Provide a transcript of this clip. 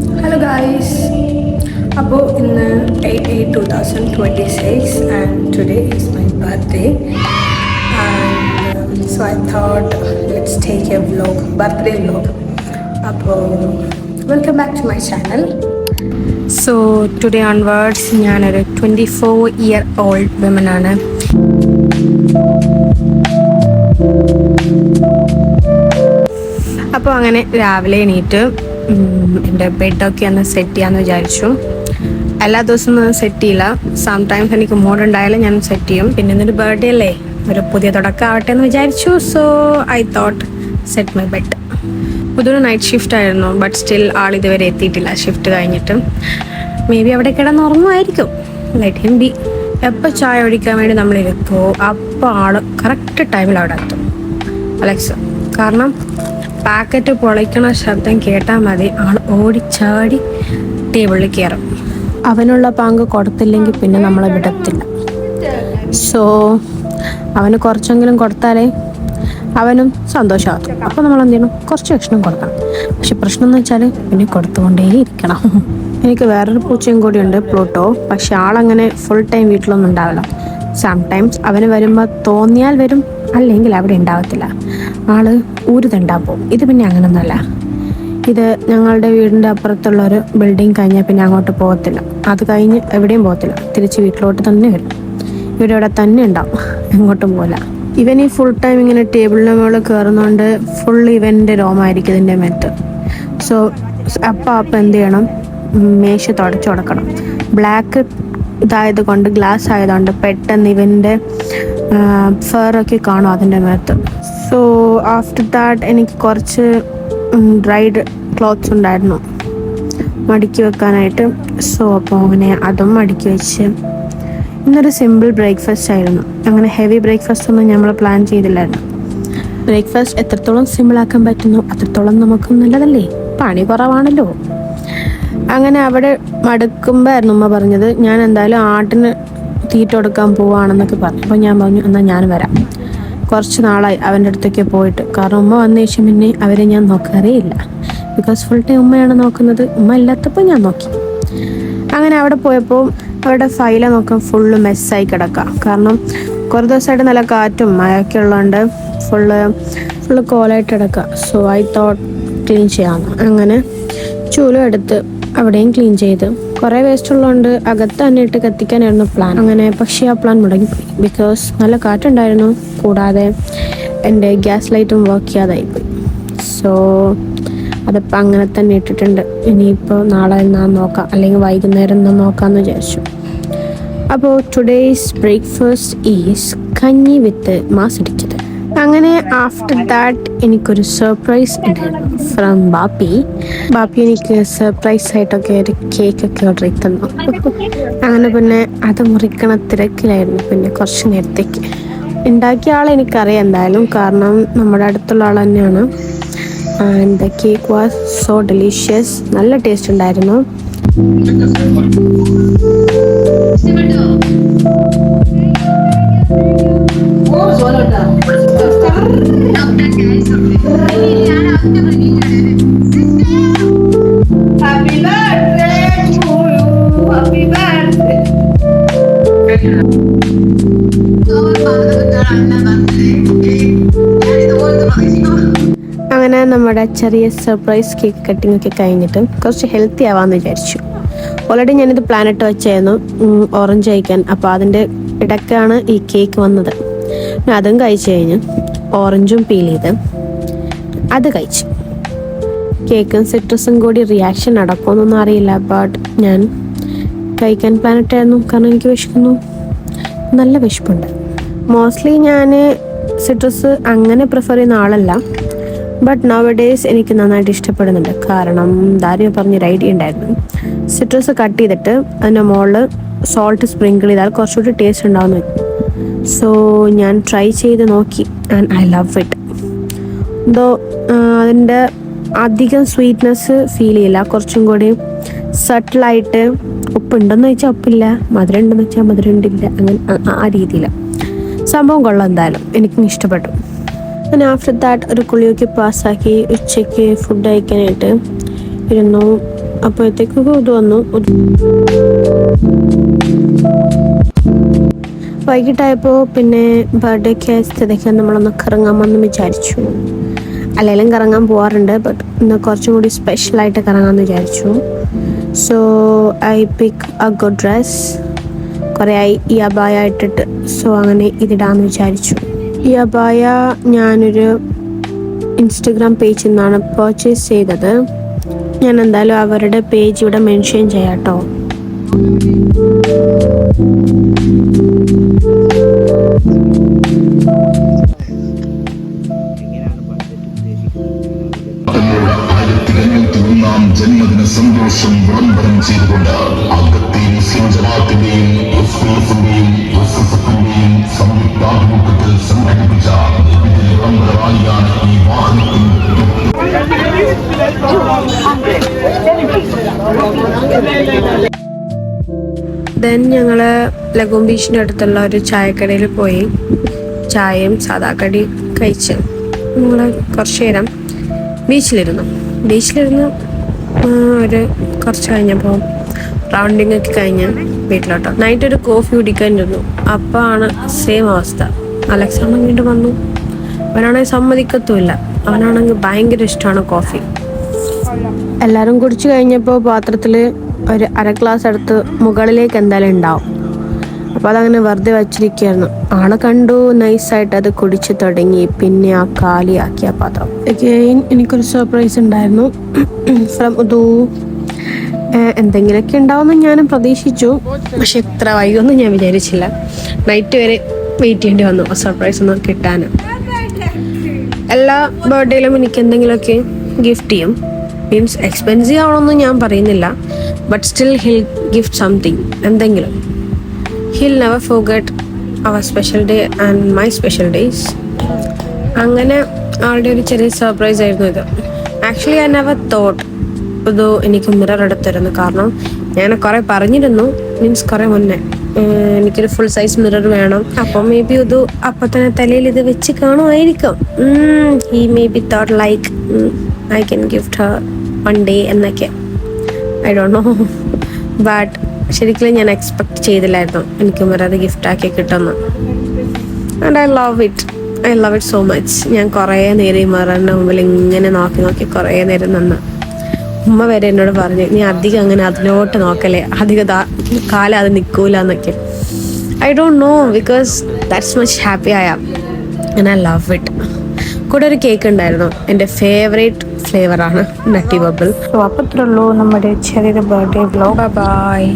Hello guys. അപ്പോൾ ഇന്ന് 8/8/2026 and today is my birthday and so I thought let's take a birthday vlog. അപ്പോൾ welcome back to my channel. So today onwards ഞാനൊരു 24-year-old woman ആണ്. അപ്പോൾ അങ്ങനെ രാവിലെ എണീറ്റ് എൻ്റെ ബെഡൊക്കെ ഒന്ന് സെറ്റ് ചെയ്യാമെന്ന് വിചാരിച്ചു. എല്ലാ ദിവസവും ഒന്നും സെറ്റ് ചെയ്യില്ല, സംടൈംസ് എനിക്ക് മൂഡ് ഉണ്ടായാലും ഞാൻ സെറ്റ് ചെയ്യും. പിന്നെ ഇന്നൊരു ബർത്ത്ഡേ അല്ലേ, ഒരു പുതിയ തുടക്കം ആവട്ടെ എന്ന് വിചാരിച്ചു. So I thought set my bed. പുതിയൊരു നൈറ്റ് ഷിഫ്റ്റ് ആയിരുന്നു, ബട്ട് സ്റ്റിൽ ആൾ ഇതുവരെ എത്തിയിട്ടില്ല. ഷിഫ്റ്റ് കഴിഞ്ഞിട്ട് മേ ബി അവിടെ കിടന്ന് ഉറങ്ങുമായിരിക്കും. Let him be. എപ്പോൾ ചായ ഒഴിക്കാൻ വേണ്ടി നമ്മളിരിക്കുമോ അപ്പോൾ ആൾ കറക്റ്റ് ടൈമിൽ അവിടെ എത്തും. അലക്സ്, കാരണം പാക്കറ്റ് പൊളിക്കണ ശബ്ദം കേട്ടാൽ മതി ആൾ ഓടിച്ചാടി ടേബിളിൽ കയറും. അവനുള്ള പങ്ക് കൊടുത്തില്ലെങ്കിൽ പിന്നെ നമ്മളെ വിടത്തില്ല. സോ അവന് കുറച്ചെങ്കിലും കൊടുത്താലേ അവനും സന്തോഷമാകും. അപ്പോൾ നമ്മൾ എന്ത് ചെയ്യണം, കുറച്ച് ഭക്ഷണം കൊടുക്കണം. പക്ഷെ പ്രശ്നം എന്ന് വെച്ചാൽ പിന്നെ കൊടുത്തുകൊണ്ടേ ഇരിക്കണം. എനിക്ക് വേറൊരു പൂച്ചയും കൂടിയുണ്ട്, പ്ലൂട്ടോ. പക്ഷെ ആളങ്ങനെ ഫുൾ ടൈം വീട്ടിലൊന്നും ഉണ്ടാവില്ല. സംടൈംസ് അവന് വരുമ്പോൾ തോന്നിയാൽ വരും, അല്ലെങ്കിൽ അവിടെ ഉണ്ടാവത്തില്ല. ആള് ഊരുതണ്ടാൻ പോകും. ഇത് പിന്നെ അങ്ങനൊന്നുമല്ല. ഇത് ഞങ്ങളുടെ വീടിൻ്റെ അപ്പുറത്തുള്ളൊരു ബിൽഡിങ് കഴിഞ്ഞാൽ പിന്നെ അങ്ങോട്ട് പോകത്തില്ല. അത് കഴിഞ്ഞ് എവിടെയും പോകത്തില്ല, തിരിച്ച് വീട്ടിലോട്ട് തന്നെ വരും. ഇവിടെ തന്നെ ഉണ്ടാവും, എങ്ങോട്ടും പോകില്ല. ഇവൻ ഈ ഫുൾ ടൈം ഇങ്ങനെ ടേബിളിൻ്റെ മുകളിൽ കയറുന്നതുകൊണ്ട് ഫുൾ ഇവൻ്റെ രോമായിരിക്കും ഇതിൻ്റെ മേത്ത്. സോ അപ്പം എന്ത് ചെയ്യണം, മേശ തുടച്ചു കൊടുക്കണം. ബ്ലാക്ക് ഇതായത് കൊണ്ട്, ഗ്ലാസ് ആയതുകൊണ്ട് പെട്ടെന്ന് ഇവൻ്റെ ഫെറൊക്കെ കാണും അതിൻ്റെ മേത്ത്. സോ ആഫ്റ്റർ ദാറ്റ് എനിക്ക് കുറച്ച് ഡ്രൈഡ് ക്ലോത്ത്സ് ഉണ്ടായിരുന്നു മടക്കി വെക്കാനായിട്ട്. സോ അപ്പോൾ അവനെ അതും മടക്കി വെച്ച് ഇന്നൊരു സിമ്പിൾ ബ്രേക്ക്ഫാസ്റ്റ് ആയിരുന്നു. അങ്ങനെ ഹെവി ബ്രേക്ക്ഫാസ്റ്റ് ഒന്നും നമ്മൾ പ്ലാൻ ചെയ്തില്ലായിരുന്നു. ബ്രേക്ക്ഫാസ്റ്റ് എത്രത്തോളം സിമ്പിളാക്കാൻ പറ്റുന്നു അത്രത്തോളം നമുക്ക് നല്ലതല്ലേ, പണി കുറവാണല്ലോ. അങ്ങനെ അവിടെ മടുക്കുമ്പോഴായിരുന്നു ഉമ്മ പറഞ്ഞത്, ഞാൻ എന്തായാലും ആട്ടിന് തീറ്റ കൊടുക്കാൻ പോവുകയാണെന്നൊക്കെ പറഞ്ഞു. അപ്പോൾ ഞാൻ പറഞ്ഞു, എന്നാൽ ഞാൻ വരാം. കുറച്ച് നാളായി അവൻ്റെ അടുത്തൊക്കെ പോയിട്ട്. കാരണം ഉമ്മ വന്ന ശേഷം പിന്നെ അവരെ ഞാൻ നോക്കാറേയില്ല. ബിക്കോസ് ഫുൾ ടൈം ഉമ്മയാണ് നോക്കുന്നത്. ഉമ്മ ഇല്ലാത്തപ്പോൾ ഞാൻ നോക്കി. അങ്ങനെ അവിടെ പോയപ്പോൾ അവരുടെ ഫയല നോക്കാൻ ഫുള്ള് മെസ്സായി കിടക്കാം. കാരണം കുറേ ദിവസമായിട്ട് നല്ല കാറ്റും മഴയൊക്കെ ഉള്ളതുകൊണ്ട് ഫുള്ള് കോലായിട്ട് കിടക്കുക. സോ ഐ തോട്ട് ക്ലീൻ ചെയ്യാമെന്ന്. അങ്ങനെ ചൂലും എടുത്ത് അവിടെയും ക്ലീൻ ചെയ്ത്, കുറേ വേസ്റ്റ് ഉള്ളതുകൊണ്ട് അകത്ത് തന്നെ ഇട്ട് കത്തിക്കാനായിരുന്നു പ്ലാൻ. അങ്ങനെ പക്ഷേ ആ പ്ലാൻ മുടങ്ങിപ്പോയി. ബിക്കോസ് നല്ല കാറ്റുണ്ടായിരുന്നു, കൂടാതെ എൻ്റെ ഗ്യാസ് ലൈറ്റും വർക്ക് ചെയ്യാതായിപ്പോയി. സോ അതിപ്പോൾ അങ്ങനെ തന്നെ ഇട്ടിട്ടുണ്ട്. ഇനിയിപ്പോൾ നാളെ ഞാൻ നോക്കാം, അല്ലെങ്കിൽ വൈകുന്നേരം ഞാൻ നോക്കാമെന്ന് വിചാരിച്ചു. അപ്പോൾ ടുഡേയ്സ് ബ്രേക്ക്ഫാസ്റ്റ് ഈസ് കഞ്ഞി വിത്ത് മാസിടിച്ചത്. അങ്ങനെ ആഫ്റ്റർ ദാറ്റ് എനിക്കൊരു സർപ്രൈസ് ഉണ്ടായിരുന്നു ഫ്രം ബാപ്പി എനിക്ക് സർപ്രൈസ് ആയിട്ടൊക്കെ ഒരു കേക്കൊക്കെ ഓർഡർ ചെയ്ത് തന്നു. അങ്ങനെ പിന്നെ അത് മുറിക്കണ തിരക്കിലായിരുന്നു. പിന്നെ കുറച്ച് നേരത്തേക്ക് ഉണ്ടാക്കിയ ആളെ എനിക്കറിയാം എന്തായാലും, കാരണം നമ്മുടെ അടുത്തുള്ള ആൾ തന്നെയാണ്. And the cake was so delicious. നല്ല ടേസ്റ്റ് ഉണ്ടായിരുന്നു. അങ്ങനെ നമ്മുടെ ചെറിയ സർപ്രൈസ് കേക്ക് കട്ടിംഗ് ഒക്കെ കഴിഞ്ഞിട്ട് കുറച്ച് ഹെൽത്തി ആവാമെന്ന് വിചാരിച്ചു. ഓൾറെഡി ഞാനിത് പ്ലാനിട്ട് വെച്ചായിരുന്നു ഓറഞ്ച് കഴിക്കാൻ. അപ്പോൾ അതിൻ്റെ ഇടയ്ക്കാണ് ഈ കേക്ക് വന്നത്. അതും കഴിച്ചു കഴിഞ്ഞ് ഓറഞ്ചും പീൽ ചെയ്ത് അത് കഴിച്ചു. കേക്കും സിട്രസും കൂടി റിയാക്ഷൻ നടക്കുമെന്നൊന്നും അറിയില്ല, ബട്ട് ഞാൻ കഴിക്കാൻ പ്ലാനിട്ടായിരുന്നു. കാരണം എനിക്ക് വിശക്കുന്നു, നല്ല വിശപ്പുണ്ട്. മോസ്റ്റ്ലി ഞാൻ സിട്രസ് അങ്ങനെ പ്രിഫർ ചെയ്യുന്ന ആളല്ല, ബട്ട് നൗ ഡേയ്സ് എനിക്ക് നന്നായിട്ട് ഇഷ്ടപ്പെടുന്നുണ്ട്. കാരണം ദാരിയോ പറഞ്ഞൊരു ഐഡിയ ഉണ്ടായിരുന്നു, സിട്രസ് കട്ട് ചെയ്തിട്ട് അതിൻ്റെ മുകളിൽ സോൾട്ട് സ്പ്രിങ്കിൾ ചെയ്താൽ കുറച്ചുകൂടി ടേസ്റ്റ് ഉണ്ടാവുന്നു. സോ ഞാൻ ട്രൈ ചെയ്ത് നോക്കി ആൻഡ് ഐ ലവ് ഇറ്റ്. എന്തോ അതിൻ്റെ അധികം സ്വീറ്റ്നെസ് ഫീൽ ചെയ്യില്ല, കുറച്ചും കൂടി സട്ടിലായിട്ട്. ഉപ്പുണ്ടെന്ന് വെച്ചാൽ ഉപ്പില്ല, മധുരം ഉണ്ടെന്ന് വെച്ചാൽ മധുരം ഉണ്ടില്ല, അങ്ങനെ ആ രീതിയിൽ സംഭവം കൊള്ളാം. എന്തായാലും എനിക്കും ഇഷ്ടപ്പെട്ടു. ഞാൻ ആഫ്റ്റർ ദാറ്റ് ഒരു കുളിയൊക്കെ പാസ്സാക്കി ഉച്ചയ്ക്ക് ഫുഡ് കഴിക്കാനായിട്ട് ഇരുന്നു. അപ്പോഴത്തേക്കൊക്കെ ഇത് വന്നു. വൈകിട്ടായപ്പോൾ പിന്നെ ബർത്ത്ഡേക്ക് സ്ഥിതിക്ക് നമ്മളൊന്ന് കറങ്ങാമെന്ന് വിചാരിച്ചു. അല്ലെങ്കിലും കറങ്ങാൻ പോകാറുണ്ട്, ബട്ട് ഇന്ന് കുറച്ചും കൂടി സ്പെഷ്യലായിട്ട് കറങ്ങാമെന്ന് വിചാരിച്ചു. So I pick A good dress. കുറേ ആയി ഈ അബായ ഇട്ടിട്ട്, സോ അങ്ങനെ ഇതിടാമെന്ന് വിചാരിച്ചു. ഈ അബായ ഞാനൊരു ഇൻസ്റ്റഗ്രാം പേജിൽ നിന്നാണ് പർച്ചേസ് ചെയ്തത്. ഞാൻ എന്തായാലും അവരുടെ പേജ് ഇവിടെ മെൻഷൻ ചെയ്യാം കേട്ടോ. ജന്മദിന സന്തോഷം വിളംബരം ചെയ്തുകൊണ്ട് അകത്തെ മുസ്ലിം ജമാഅത്തിന്റെയും എസ്എസ്എഫിന്റെയും സംയുക്താഭിമുഖ്യത്തിൽ സംഘടിപ്പിച്ച വിളംബര റാലിയാണ് ഈ വാഹനത്തിൽ. ദെൻ ഞങ്ങൾ ലഗൂൺ ബീച്ചിൻ്റെ അടുത്തുള്ള ഒരു ചായക്കടയിൽ പോയി ചായയും സാദാ കടി കഴിച്ച് നമ്മൾ കുറച്ച് നേരം ബീച്ചിലിരുന്നു. ഒരു കുറച്ച് കഴിഞ്ഞപ്പോൾ റൗണ്ടിങ് ഒക്കെ കഴിഞ്ഞ് വീട്ടിലോട്ടോ നൈറ്റ് ഒരു കോഫി കുടിക്കാനിരുന്നു. അപ്പോൾ ആണ് സെയിം അവസ്ഥ. അലക്സാണ്ടർ വീണ്ടും വന്നു. അവനാണെങ്കിൽ സമ്മതിക്കത്തുമില്ല. അവനാണെങ്കിൽ ഭയങ്കര ഇഷ്ടമാണ് കോഫി. എല്ലാവരും കുടിച്ചു കഴിഞ്ഞപ്പോൾ പാത്രത്തിൽ ഒരു അര ഗ്ലാസ് എടുത്ത് മുകളിലേക്ക് എന്തായാലും ഉണ്ടാവും. അപ്പോൾ അതങ്ങനെ വെറുതെ വച്ചിരിക്കുകയായിരുന്നു. ആളെ കണ്ടു, നൈസായിട്ട് അത് കുടിച്ച് തുടങ്ങി. പിന്നെ ആ കാലിയാക്കിയ പാത്രം. അഗെയിൻ എനിക്കൊരു സർപ്രൈസ് ഉണ്ടായിരുന്നു ഫ്രം ഉദു. എന്തെങ്കിലുമൊക്കെ ഉണ്ടാവുമെന്ന് ഞാനും പ്രതീക്ഷിച്ചു, പക്ഷെ ഇത്ര വൈകൊന്നും ഞാൻ വിചാരിച്ചില്ല. നൈറ്റ് വരെ വെയിറ്റ് ചെയ്യേണ്ടി വന്നു സർപ്രൈസ് ഒന്നും കിട്ടാൻ. എല്ലാ ബർത്ത്ഡേയിലും എനിക്ക് എന്തെങ്കിലുമൊക്കെ ഗിഫ്റ്റ് ചെയ്യും. മീൻസ് എക്സ്പെൻസീവ് ആവണമെന്ന് ഞാൻ പറയുന്നില്ല, but still he'll gift something, എന്തെങ്കിലും. He'll never forget our special day and my special days. അങ്ങനെ ആളുടെ ഒരു ചെറിയ സർപ്രൈസ് ആയിരുന്നു ഇത്. ആക്ച്വലി ഐ നെവർ തോട്ട് ഇത് എനിക്ക് മിറർ എടുത്തിരുന്നു. കാരണം ഞാൻ കുറേ പറഞ്ഞിരുന്നു, മീൻസ് കുറേ മുന്നേ എനിക്കൊരു ഫുൾ സൈസ് മിറർ വേണം. അപ്പം മേ ബി ഇത് അപ്പം തന്നെ തലയിൽ ഇത് വെച്ച് കാണുമായിരിക്കും. He may be thought like I can gift her one day എന്നൊക്കെ. I don't know. ബട്ട് ശരിക്കും ഞാൻ എക്സ്പെക്ട് ചെയ്തില്ലായിരുന്നു എനിക്ക് മിറർ ഗിഫ്റ്റാക്കി കിട്ടുമെന്ന്. And I love it so much. ഞാൻ കുറേ നേരം ഈ മിററിൻ്റെ മുമ്പിൽ ഇങ്ങനെ നോക്കി കുറേ നേരം നിന്ന്. ഉമ്മ വരെ എന്നോട് പറഞ്ഞു, നീ അധികം അങ്ങനെ അതിലോട്ട് നോക്കല്ലേ, അധികം കാലം അത് നിൽക്കൂല എന്നൊക്കെ. I don't know, because that's much happy I am and I love it. കൂടെ ഒരു കേക്ക് ഉണ്ടായിരുന്നു, എൻ്റെ ഫേവറേറ്റ് ഫ്ലേവറാണ് നട്ടി ബബിൾ. അപ്പോൾ അത്രയുള്ളൂ നമ്മുടെ ചെറിയൊരു ബർത്ത്ഡേ വ്ലോഗ്. ബൈ.